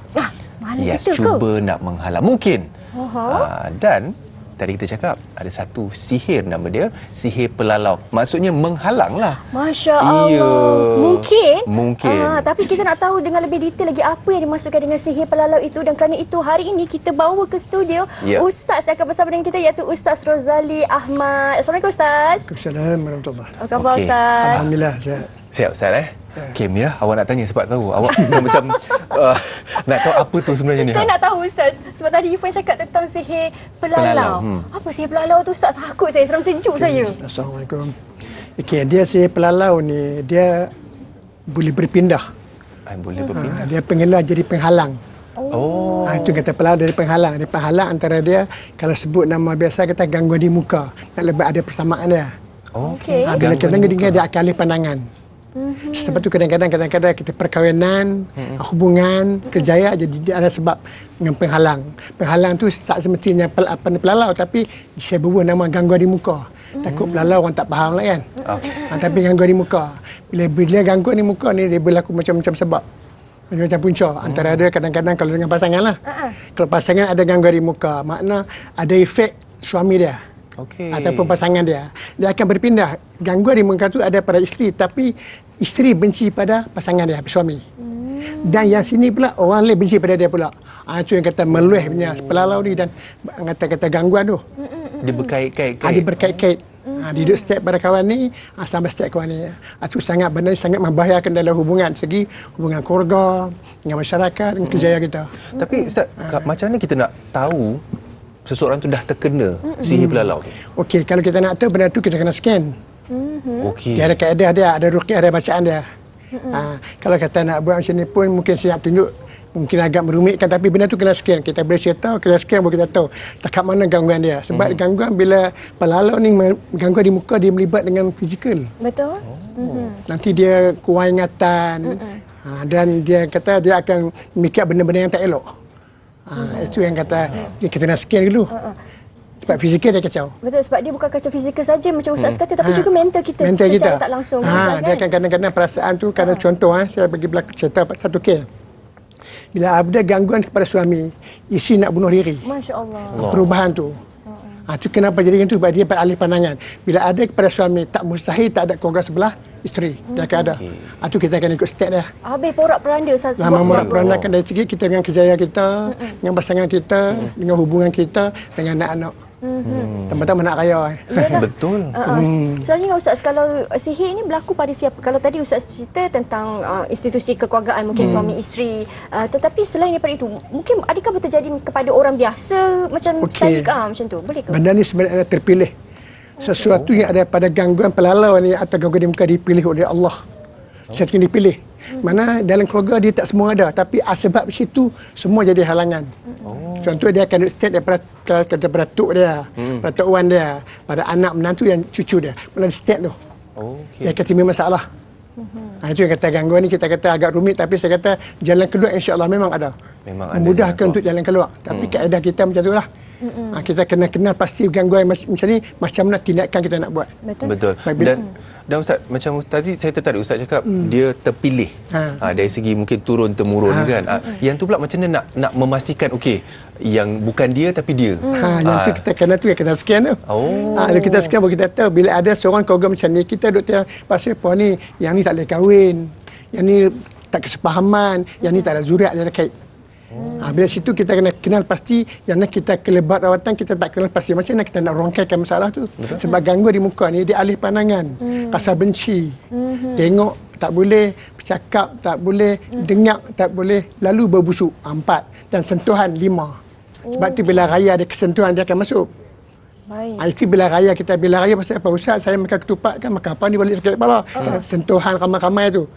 Menghalang kita ke? Cuba nak menghalang. Mungkin. Dan tadi kita cakap ada satu sihir, nama dia sihir pelalau. Maksudnya menghalang lah. Masya Allah. Mungkin. Tapi kita nak tahu dengan lebih detail lagi apa yang dimaksudkan dengan sihir pelalau itu. Dan kerana itu hari ini kita bawa ke studio Ustaz yang akan bersama dengan kita, iaitu Ustaz Rozali Ahmad. Assalamualaikum Ustaz. Assalamualaikum warahmatullahi. Apa khabar Ustaz? Alhamdulillah sihat. Siap Ustaz Okey Mira, awak nak tanya sebab tahu awak macam nak tahu apa tu sebenarnya ni. Saya nak tahu Ustaz, sebab tadi Irfan cakap tentang sihir pelalau. Apa sihir pelalau tu Ustaz? Takut saya, seram sejuk saya. Assalamualaikum. Okey, dia sihir pelalau ni dia boleh berpindah. Boleh berpindah. Dia pengelah jadi penghalang. Itu kata pelalau dari penghalang. Dia penghalang antara dia, kalau sebut nama biasa kata gangguan di muka. Nak lebih ada persamaan dia. Okey. Bila kita dengar dia akan alih pandangan. Sebab tu kadang-kadang kita perkahwinan, hubungan, kerjaya jadi ada sebab dengan penghalang. Penghalang tu tak semestinya pelalau, tapi saya bawa nama gangguan di muka. Takut pelalau orang tak faham lah kan. Tapi gangguan di muka. Bila gangguan di muka ni dia berlaku macam-macam sebab. Macam punca. Antara ada kadang-kadang kalau dengan pasangan lah. Kalau pasangan ada gangguan di muka, makna ada efek suami dia. Ataupun pasangan dia akan berpindah. Gangguan di muka tu ada pada isteri, tapi isteri benci pada pasangan dia, suami. Dan yang sini pula orang lain benci pada dia pula. Itu yang kata meluih punya pelalau ni, dan kata gangguan tu. Dia berkait-kait. Dia berkait-kait. Dia duduk step pada kawan ni sampai step kawan ni. Itu benda sangat membahayakan dalam hubungan, segi hubungan keluarga, dengan masyarakat, dengan kerjaya kita. Tapi Ustaz, macam mana kita nak tahu seseorang tu dah terkena sihir pelalau tu? Okey, kalau kita nak tahu benda tu kita kena scan. Okey. Dia ada kaedah dia, ada ruqyah, ada bacaan dia. Kalau kata nak buat macam ni pun mungkin saya nak tunjuk, mungkin agak merumitkan, tapi benda tu kena scan. Kita boleh tahu, kita scan baru kita tahu dekat mana gangguan dia. Sebab gangguan bila pelalau ni, gangguan di muka dia melibat dengan fizikal. Betul. Nanti dia kurang ingatan. Dan dia kata dia akan memikir benda-benda yang tak elok. Itu yang kata kita nak scan dulu. Sebab fizikal dia kacau. Betul, sebab dia bukan kacau fizikal saja macam Ustaz kata, tapi juga mental kita secara tak langsung. Dia kan kadang-kadang perasaan tu, kadang contoh saya bagi berlaku cerita satu kes. Bila ada gangguan kepada suami, isteri nak bunuh diri. Masya Allah. Perubahan tu. Itu kenapa jadi itu? Sebab dia beralih pandangan. Bila ada kepada suami, tak mustahil tak ada keluarga sebelah, isteri. Dia akan ada. Itu kita akan ikut step dia. Habis porak-peranda Ustaz. Porak-perandakan dari segi kita dengan kerjaya kita, dengan pasangan kita, dengan hubungan kita, dengan anak-anak. Tambah-tambah nak raya. Betul. Sebenarnya Ustaz, kalau sihir ini berlaku pada siapa? Kalau tadi Ustaz cerita tentang institusi kekeluargaan, mungkin suami isteri, tetapi selain daripada itu, mungkin adakah terjadi kepada orang biasa macam saya ke macam tu? Boleh ke? Benda ni sebenarnya terpilih. Sesuatu yang ada pada gangguan pelalau ni atau gangguan dia bukan dipilih oleh Allah. Sesuatu yang dipilih. Mana dalam keluarga dia tak semua ada, tapi sebab situ semua jadi halangan. Contoh dia akan start daripada beratuk dia, beratuk wan dia, pada anak menantu yang cucu dia. Mana dia start tu. Dia akan timbul masalah. Itu yang kata gangguan ni kita kata agak rumit, tapi saya kata jalan keluar insya-Allah memang ada. Memudahkan untuk jalan keluar. Tapi kaedah kita macam itulah. Kita kena kenal pasti gangguan macam ni, macam mana tindakan kita nak buat. Betul. Dan Ustaz, macam tadi saya tertarik Ustaz cakap dia terpilih. Dari segi mungkin turun temurun kan. Yang tu pula macam mana nak memastikan okey yang bukan dia tapi dia. Yang tu kita kena scan tu. Kita scan baru kita tahu bila ada seorang keluarga macam ni, kita doktor pasal apa ni, yang ni tak boleh kahwin, yang ni tak kesepahaman, yang ni tak ada zuriat dia kait. Bila situ kita kena kenal pasti, yang kita kelebat rawatan kita tak kenal pasti macam mana kita nak rongkaikan masalah tu. Sebab gangguan di muka ni dia alih pandangan, rasa benci, tengok tak boleh, bercakap tak boleh, dengar tak boleh, lalu berbusuk 4 dan sentuhan 5. Sebab tu bila raya ada kesentuhan dia akan masuk. Itu bila raya kita pasal apa Ustaz, saya makan ketupat kan, makan apa ni balik sakit kepala. Sentuhan ramai-ramai tu.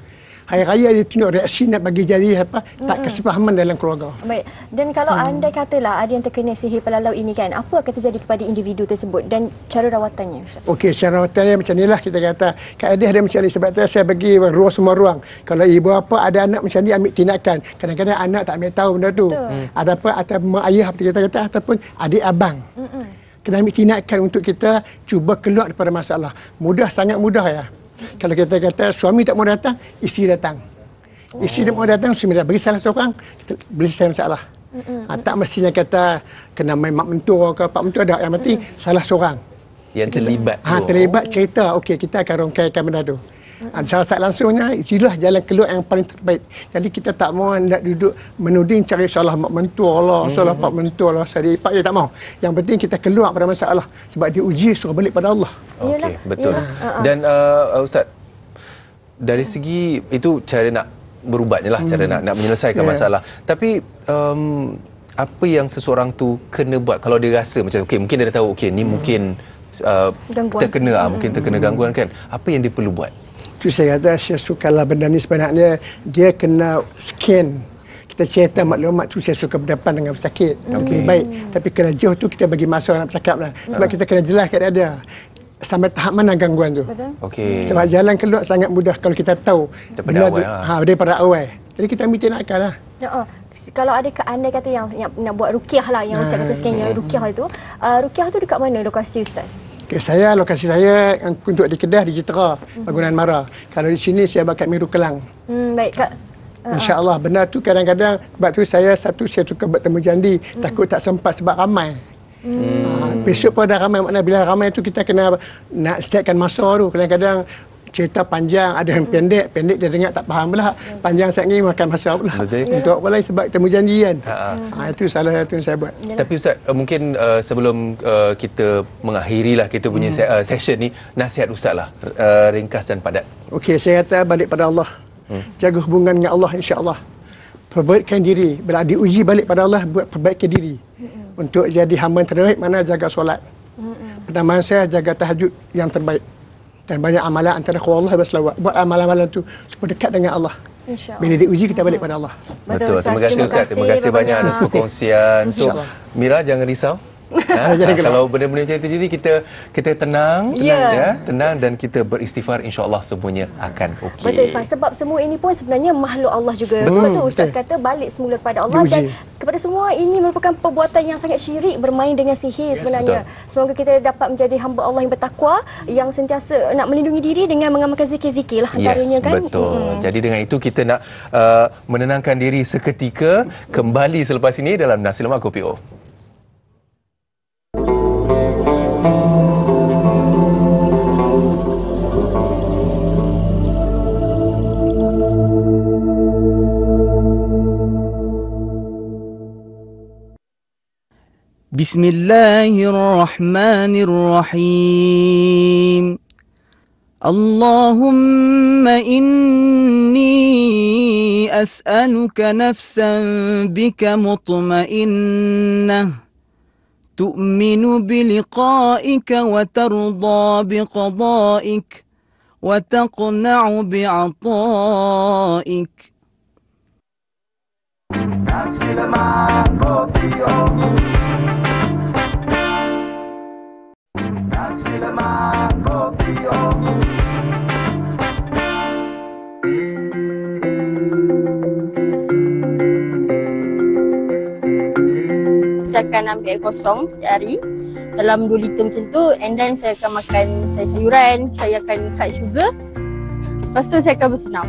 Hari raya dia tengok reaksi nak bagi jadi apa, tak kesepahaman dalam keluarga. Baik. Dan kalau andai katalah ada yang terkena sihir pelalau ini kan, apa akan terjadi kepada individu tersebut dan cara rawatannya Ustaz? Okey, cara rawatannya macam inilah kita kata. Kaedah dia macam ni, sebab tu saya bagi ruang semua ruang. Kalau ibu bapa ada anak macam ni, ambil tindakan. Kadang-kadang anak tak ambil tahu benda tu. Ada apa atau mak ayah kita kata ataupun adik abang. Kena ambil tindakan untuk kita cuba keluar daripada masalah. Mudah, sangat mudah ya. Kalau kita kata suami tak mau datang, isteri datang. Isteri tak mau datang, suami datang. Bagi salah seorang, kita boleh selesai masalah. Tak mestinya kata kena main mak mentua ke pak mentua, ada. Yang penting salah seorang. Yang terlibat. Terlibat cerita. Okey, kita akan rongkaikan benda tu. Saat langsungnya, itulah jalan keluar yang paling terbaik. Jadi kita tak mahu nak duduk menuding cari salah mak mentua lah, salah pak mentua lah, salah ipar, dia tak mahu. Yang penting kita keluar pada masalah. Sebab diuji suruh balik pada Allah. Okey, betul. Dan Ustaz, dari segi itu cara nak berubatnya lah, cara nak menyelesaikan masalah. Tapi apa yang seseorang tu kena buat kalau dia rasa macam okey, mungkin dia dah tahu okey ni mungkin terkena mungkin terkena gangguan kan. Apa yang dia perlu buat? Itu saya kata, saya sukalah benda ni sebenarnya dia kena scan. Kita cerita maklumat tu saya suka berdepan dengan pesakit. Baik. Tapi kena jauh tu kita bagi masa nak bercakap lah. Sebab kita kena jelas kat dia. Sampai tahap mana gangguan tu. Sebab jalan keluar sangat mudah kalau kita tahu. Daripada awal. Jadi kita ambil tindakan lah. Kalau ada andai kata yang nak buat ruqyah lah, yang Ustaz kata sekian ruqyah itu, ruqyah tu dekat mana lokasi Ustaz? Lokasi saya untuk di Kedah di Jitera, Bangunan Mara. Kalau di sini saya bakat Miru Kelang. Baik Kak. InsyaAllah. Benar tu kadang-kadang sebab tu saya suka bertemu jandi, takut tak sempat sebab ramai. Besok pada ramai, makna bila ramai tu kita kena nak startkan masa tu. Kadang-kadang cerita panjang, ada yang pendek dia dengar tak faham pula. Panjang sangat ni makan masa pula. Untuk apa lain sebab temu janji kan. Itu salah satu yang saya buat. Tapi Ustaz, mungkin sebelum kita mengakhirilah kita punya session ni, nasihat Ustaz lah, ringkas dan padat. Okey, saya kata balik pada Allah. Jaga hubungan dengan Allah insya-Allah. Perbaikkan diri. Bila diuji balik pada Allah, buat perbaikkan diri. Untuk jadi hamba yang terbaik, mana jaga solat. Pertama saya jaga tahajud yang terbaik. Dan banyak amalan antara Allah dan selawat. Buat amalan-amalan tu supaya dekat dengan Allah. Bila diuji kita balik pada Allah. Betul. Terima kasih Ustaz. Terima kasih banyak atas perkongsian. So, Mira jangan risau. Kalau benda-benda macam itu jadi kita tenang dan kita beristighfar, insya-Allah semuanya akan okey. Betul Irfan, sebab semua ini pun sebenarnya makhluk Allah juga. Sebab tu Ustaz kata balik semula kepada Allah dan kepada semua ini merupakan perbuatan yang sangat syirik, bermain dengan sihir sebenarnya. Semoga kita dapat menjadi hamba Allah yang bertakwa, yang sentiasa nak melindungi diri dengan mengamalkan zikir-zikir lah antaranya kan. Betul. Jadi dengan itu kita nak menenangkan diri seketika, kembali selepas ini dalam Nasi Lemak Kopi O. Bismillahirrahmanirrahim. Allahumma inni as'aluka nafsan bika mutmainnah tu'minu biliqa'ika wa tarda biqada'ik wa taqna'u bi'ata'ik. Nasi lemak kopi Nasi lemak kopi Saya akan ambil air kosong setiap hari dalam 2 liter macam tu, and then saya akan makan sayur-sayuran, saya akan cut sugar. Lepas tu saya akan bersenam.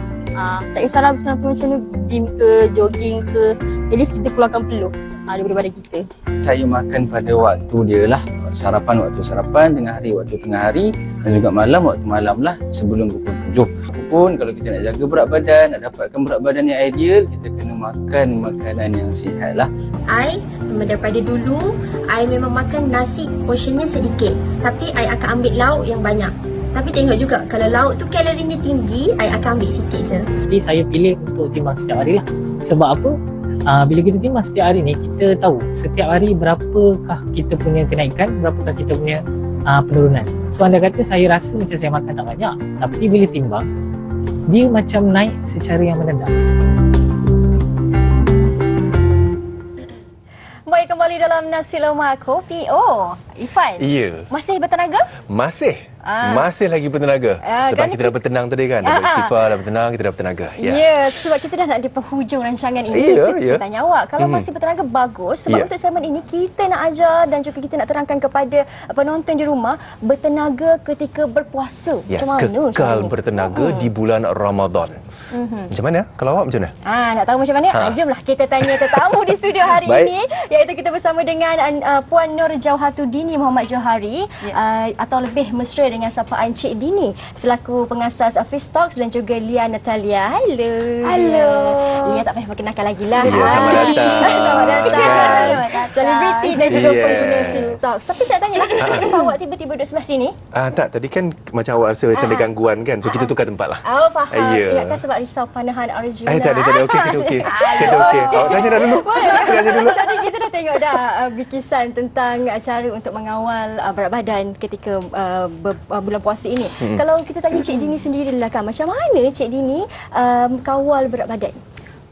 Tak kisahlah bersenam pun macam tu, gym ke, jogging ke, at least kita keluarkan peluh daripada badan kita. Saya makan pada waktu dia lah. Sarapan waktu sarapan, tengah hari waktu tengah hari, dan juga malam waktu malam lah sebelum pukul 7. Pun kalau kita nak jaga berat badan, nak dapatkan berat badan yang ideal, kita kena makan makanan yang sihat lah. I daripada dulu, I memang makan nasi portionnya sedikit, tapi I akan ambil lauk yang banyak. Tapi tengok juga, kalau lauk tu kalorinya tinggi, I akan ambil sikit je. Jadi saya pilih untuk timbang setiap hari lah. Sebab apa? Bila kita timbang setiap hari ni, kita tahu setiap hari berapakah kita punya kenaikan, berapakah kita punya penurunan. So anda kata saya rasa macam saya makan tak banyak, tapi bila timbang, dia macam naik secara yang mendadak. Baik, kembali dalam Nasi Lemak Kopi. Oh, Ifan. Ya. Masih bertenaga? Masih. Masih lagi bertenaga. Lepas kita dah bertenang tadi kan. Dah beristighfar, dah bertenang, kita dah bertenaga. Ya, sebab kita dah nak di penghujung rancangan ini. Saya tanya awak, kalau masih bertenaga bagus. Sebab untuk segmen ini, kita nak ajar dan juga kita nak terangkan kepada penonton di rumah bertenaga ketika berpuasa. Yes, macam mana? kekal bertenaga di bulan Ramadan. Macam mana? Kalau awak macam mana? Nak tahu macam mana? Jomlah kita tanya tetamu di studio hari ini. Iaitu kita bersama dengan Puan Nur Jauhatudini Muhammad Johari, atau lebih mesra dengan sapaan Cik Dini, selaku pengasas Feedstocks, dan juga Lia Natalia. Halo. Halo. Lia tak payah perkenalkan lagi lah. Selamat datang. Selamat datang. Selebriti dan juga pengguna Feedstocks. Tapi saya tanyalah, kenapa awak tiba-tiba duduk sebelah sini? Tak, tadi kan macam awak rasa macam ada gangguan kan. So kita tukar tempat lah. Oh, faham. Ingatkan sebab risau panahan Arjuna. Tak ada. Okey, kita okey. Kita okey. Awak tanya dah dulu. Tanya dulu. Tadi kita dah tengok dah bikisan tentang cara untuk mengawal berat badan ketika bulan puasa ini. Kalau kita tanya Cik Dini sendirilah kan, macam mana Cik Dini kawal berat badan?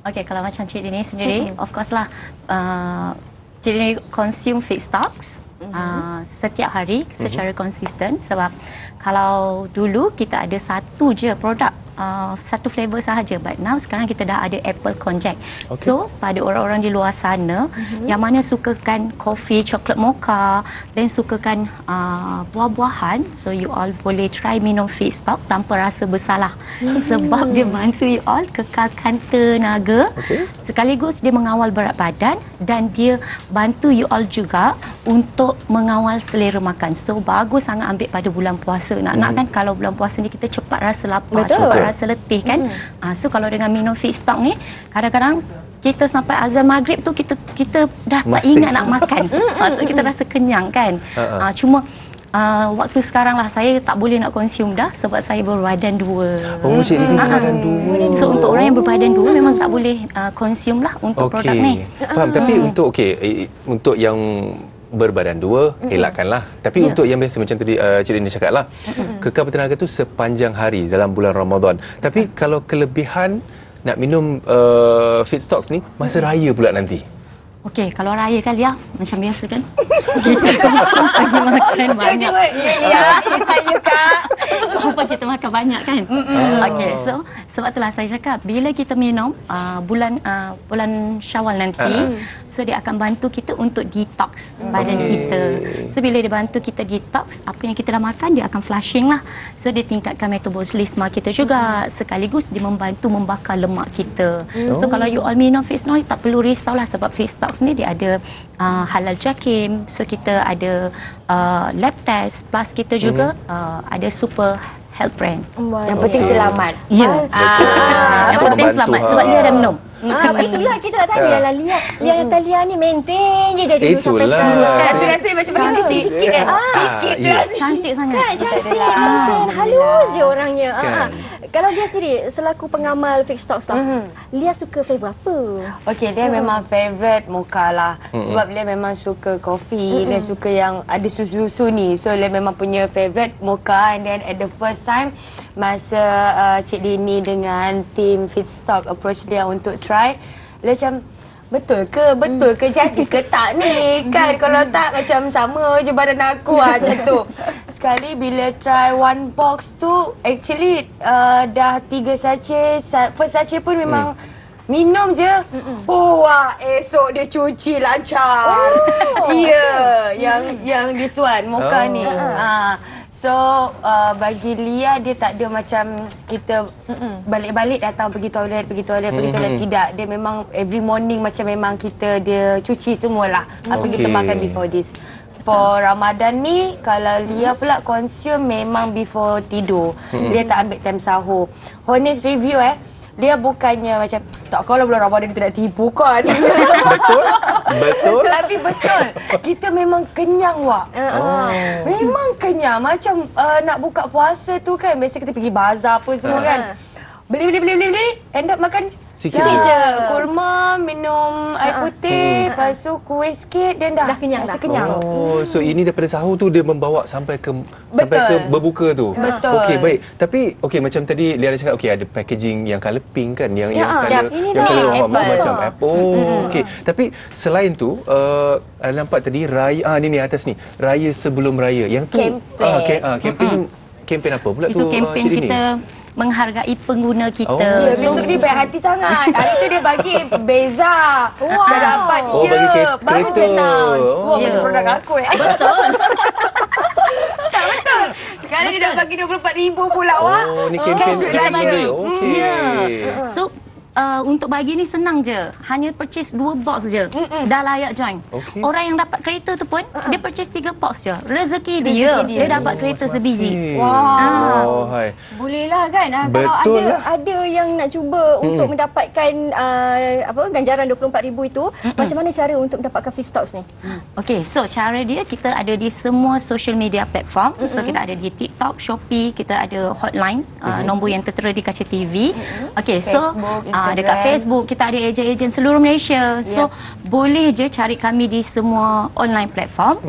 Okey, kalau macam Cik Dini sendiri, of course lah, Cik Dini consume Feedstocks setiap hari secara konsisten. Sebab kalau dulu kita ada satu je produk, satu flavor sahaja, but now sekarang kita dah ada apple konjac. So pada orang-orang di luar sana yang mana sukakan kopi, coklat mocha, dan sukakan buah-buahan, so you all boleh try minum Feedstock tanpa rasa bersalah. Sebab dia bantu you all kekalkan tenaga, sekaligus dia mengawal berat badan, dan dia bantu you all juga untuk mengawal selera makan. So bagus sangat ambil pada bulan puasa. Nak kan kalau bulan puasa ni kita cepat rasa lapar, cepat rasa letih kan. So kalau dengan minum Feedstock ni, kadang-kadang kita sampai azan maghrib tu kita dah tak ingat nak makan. So kita rasa kenyang kan. Cuma waktu sekarang lah saya tak boleh nak konsum dah sebab saya berbadan 2. Oh, Cik Dini berbadan 2. So untuk orang yang berbadan 2 memang tak boleh konsum lah untuk produk ni. Faham. Tapi untuk yang berbadan 2, elakkanlah. Tapi untuk yang biasa macam tadi Cik Dini cakap lah, kekal bertenaga tu sepanjang hari dalam bulan Ramadan. Tapi kalau kelebihan nak minum Feedstocks ni masa raya pula nanti. Okey, kalau raya kali ya, macam biasa kan. Kita pergi makan banyak. Ya, saya Kak. Apa kita makan banyak kan? Okey, so sebab itulah saya cakap bila kita minum bulan Syawal nanti, so dia akan bantu kita untuk detox badan kita. So bila dia bantu kita detox, apa yang kita dah makan dia akan flushing lah. So dia tingkatkan metabolisme kita juga, sekaligus dia membantu membakar lemak kita. So kalau you all minum Feedstock, tak perlu risaulah sebab Feedstock ni dia ada halal jakim, so kita ada lab test, plus kita juga ada super health brand. Yang penting selamat. Ya. Yang penting selamat sebab dia ada minum. Itulah kita nak tanya lah Lia Natalia ni maintain je dari dulu sampai sekarang. Tapi rasa macam bagi kecil sikit kan. Sikit je. Cantik sangat. Kan cantik, maintain halus je orangnya. Kalau Lia sendiri selaku pengamal Fix Stocks lah, Lia suka flavor apa? Okey, Lia memang favourite mocha lah. Sebab Lia memang suka kopi, Lia suka yang ada susu-susu ni. So Lia memang punya favourite mocha. And then at the first time masa Cik Dini dengan tim Feedstock approach dia untuk try, dia macam betul ke jadi ke tak ni kan, kalau tak macam sama je badan aku macam tu. Sekali bila try one box tu actually dah 3 sachet, first sachet pun memang minum je. Wah, esok dia cuci lancar. Yang this one mocha ni. So bagi Lia dia tak ada macam kita balik-balik datang pergi toilet. Tidak, dia memang every morning macam memang dia cuci semualah apa kita makan before this. For Ramadan ni kalau Lia pula consume memang before tidur. Dia tak ambil time sahur. Honest review Lia bukannya macam tak kalau bulan Ramadan kita nak tipu kan. Betul. Tapi betul. Kita memang kenyang memang kenyang. Macam nak buka puasa tu kan, biasa kita pergi bazar apa semua kan. Beli. End up makan sikit je. Kurma, minum air putih, lepas tu kuih sikit dan dah kenyang. So ini daripada sahur tu dia membawa sampai ke berbuka tu. Betul. Okey, baik. Tapi macam tadi Lia ada cakap ada packaging yang colour pink kan, yang colour macam apple. Okey. Tapi selain tu nampak tadi raya ni atas ni, raya sebelum raya. Yang tu kempen apa pula tu? Itu kempen kita menghargai pengguna kita. Besok ni baik hati sangat. Hari tu dia bagi beza. Dah dapat baru dia announce. Macam produk aku Betul. Tak betul. Sekarang dia dah bagi 24,000 pula ni kempen kita bagi. So untuk bagi ni senang je. Hanya purchase 2 box je. Dah layak join. Orang yang dapat kereta tu pun dia purchase 3 box je. Rezeki dia. Dia dapat kereta sebiji. Bolehlah kan. Kalau ada yang nak cuba untuk mendapatkan ganjaran 24,000 itu, macam mana cara untuk mendapatkan Feedstocks ni? Okey, so cara dia kita ada di semua social media platform. So kita ada di TikTok, Shopee, kita ada hotline, nombor yang tertera di kaca TV. Okey, so dekat Facebook kita ada ejen-ejen seluruh Malaysia. So boleh je cari kami di semua online platform.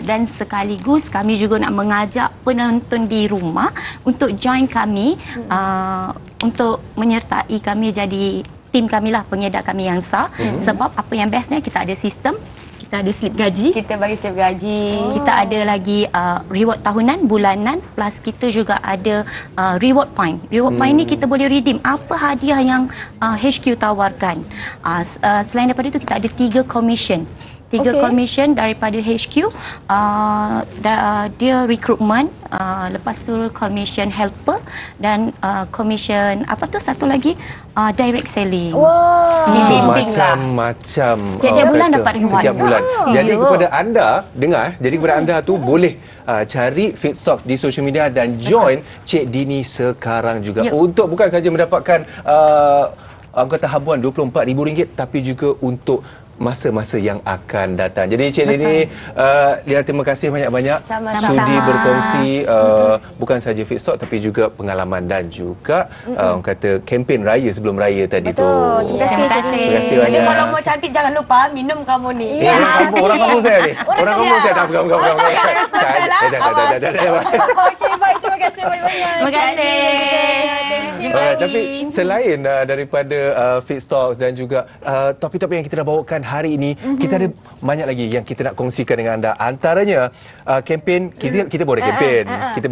Dan sekaligus kami juga nak mengajak penonton di rumah untuk join kami, untuk menyertai kami jadi tim kami lah, pengedar kami yang sah. Sebab apa yang bestnya kita ada sistem, kita ada slip gaji. Kita bagi slip gaji. Kita ada lagi reward tahunan, bulanan, plus kita juga ada reward point. Reward point ni kita boleh redeem apa hadiah yang HQ tawarkan. Selain daripada itu kita ada 3 commission. 3 commission daripada HQ, dia recruitment, lepas tu commission helper dan commission apa tu satu lagi direct selling. Macam-macam. Tiap bulan dapat reward. Tiap bulan. Jadi kepada anda dengar, jadi kepada anda tu boleh cari Feedstocks di social media dan join Cik Dini sekarang juga untuk bukan saja mendapatkan angkatan habuan RM24,000 tapi juga untuk masa-masa yang akan datang. Jadi Cik Dini, Lia terima kasih banyak-banyak sudi berkongsi bukan saja Feedstock tapi juga pengalaman dan juga orang kata kempen raya sebelum raya tadi tu. Terima kasih banyak. Jadi kalau mau cantik jangan lupa minum kamu ni. Orang kampung saya ni. Orang kampung saya dah bukan. Okey, baik, terima kasih banyak-banyak. Terima kasih. Tapi selain daripada Feedstocks dan juga topik-topik yang kita dah bawakan hari ini, kita ada banyak lagi yang kita nak kongsikan dengan anda. Antaranya kempen, kita boleh kempen. Kita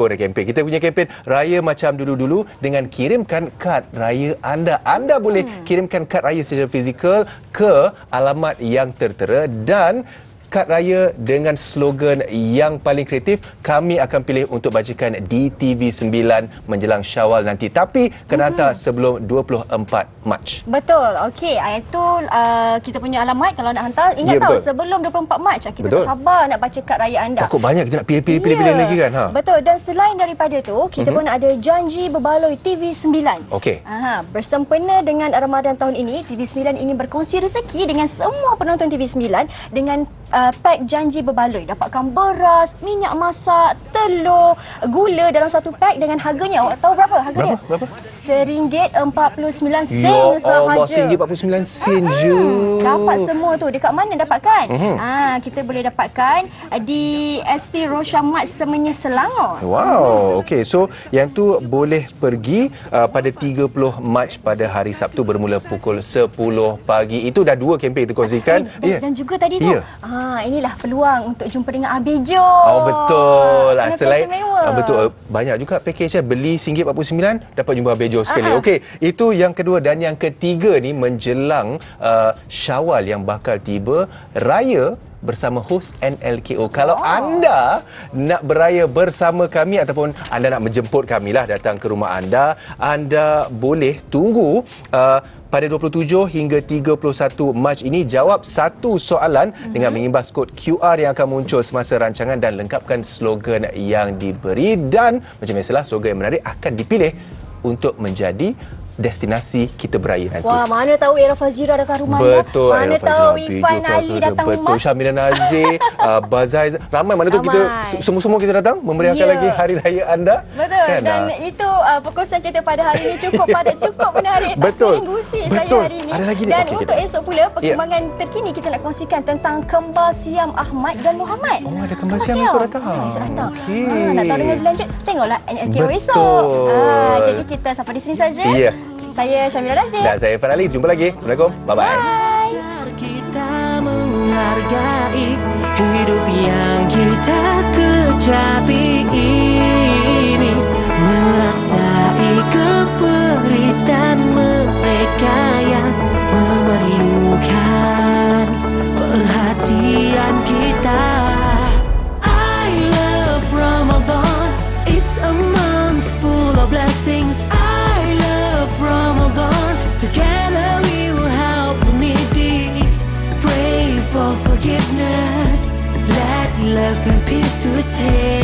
punya kempen raya macam dulu-dulu dengan kirimkan kad raya anda. Anda boleh kirimkan kad raya secara fizikal ke alamat yang tertera dan kad raya dengan slogan yang paling kreatif kami akan pilih untuk bacakan di TV9 menjelang Syawal nanti. Tapi kena hantar sebelum 24 Mac. Betul. Okey, itu kita punya alamat kalau nak hantar. Ingat tahu sebelum 24 Mac kita tak sabar nak baca kad raya anda. Takut banyak kita nak pilih lagi kan. Betul. Dan selain daripada tu, kita pun ada Janji Berbaloi TV9. Okey. Bersempena dengan Ramadan tahun ini, TV9 ingin berkongsi rezeki dengan semua penonton TV9 dengan pack Janji Berbaloi. Dapatkan beras, minyak masak, telur, gula dalam satu pack dengan harganya. Awak tahu berapa harga dia? Berapa? RM1.49 Ya sahaja. Allah, RM1.49 je. Dapat semua tu. Dekat mana dapatkan? Kita boleh dapatkan di ST Roshamat Semenyih Selangor. Wow, okey. So yang tu boleh pergi pada 30 Mac pada hari Sabtu bermula pukul 10 pagi. Itu dah 2 kempen kita kongsikan. Dan juga tadi tu, inilah peluang untuk jumpa dengan Abang Jo. Oh betul. Selain betul, banyak juga package beli RM1.49 dapat jumpa Abang Jo sekali. Okey, itu yang kedua. Dan yang ketiga ni menjelang Syawal yang bakal tiba, raya bersama hos NLKO. Kalau anda nak beraya bersama kami ataupun anda nak menjemput kami lah datang ke rumah anda boleh tunggu pada 27 hingga 31 Mac ini. Jawab satu soalan dengan mengimbas kod QR yang akan muncul semasa rancangan dan lengkapkan slogan yang diberi. Dan macam biasalah, slogan yang menarik akan dipilih untuk menjadi destinasi kita beraya nanti. Wah, mana tahu Era Fazira datang rumah anda. Betul. Mana tahu Ifan Ali datang rumah. Betul. Syamina Nazir, Bazai, ramai. Mana tu kita semua kita datang memeriahkan lagi hari raya anda. Betul. Kan? Dan itu perkongsian kita pada hari ini cukup menarik. Betul. Gusi saya hari ini. Ada lagi ni. Dan untuk esok pula perkembangan terkini kita nak kongsikan tentang kembar Siam Ahmad dan Muhammad. Oh, ada kembar Siam esok datang. Esok datang. Okey. Nak tahu dengan lebih lanjut, tengoklah NLKO esok. Jadi kita sampai di sini saja. Ya. Saya Syamira Nazir. Dan saya Irfan Ali. Jumpa lagi. Assalamualaikum. Bye-bye. Bye. Kita menghargai hidup yang kita kecapi ini, merasai keperitan mereka yang memerlukan perhatian kita. I love Ramadan. It's a month full of blessings. Ramadan, together we will help the needy, pray for forgiveness, let love and peace to stay.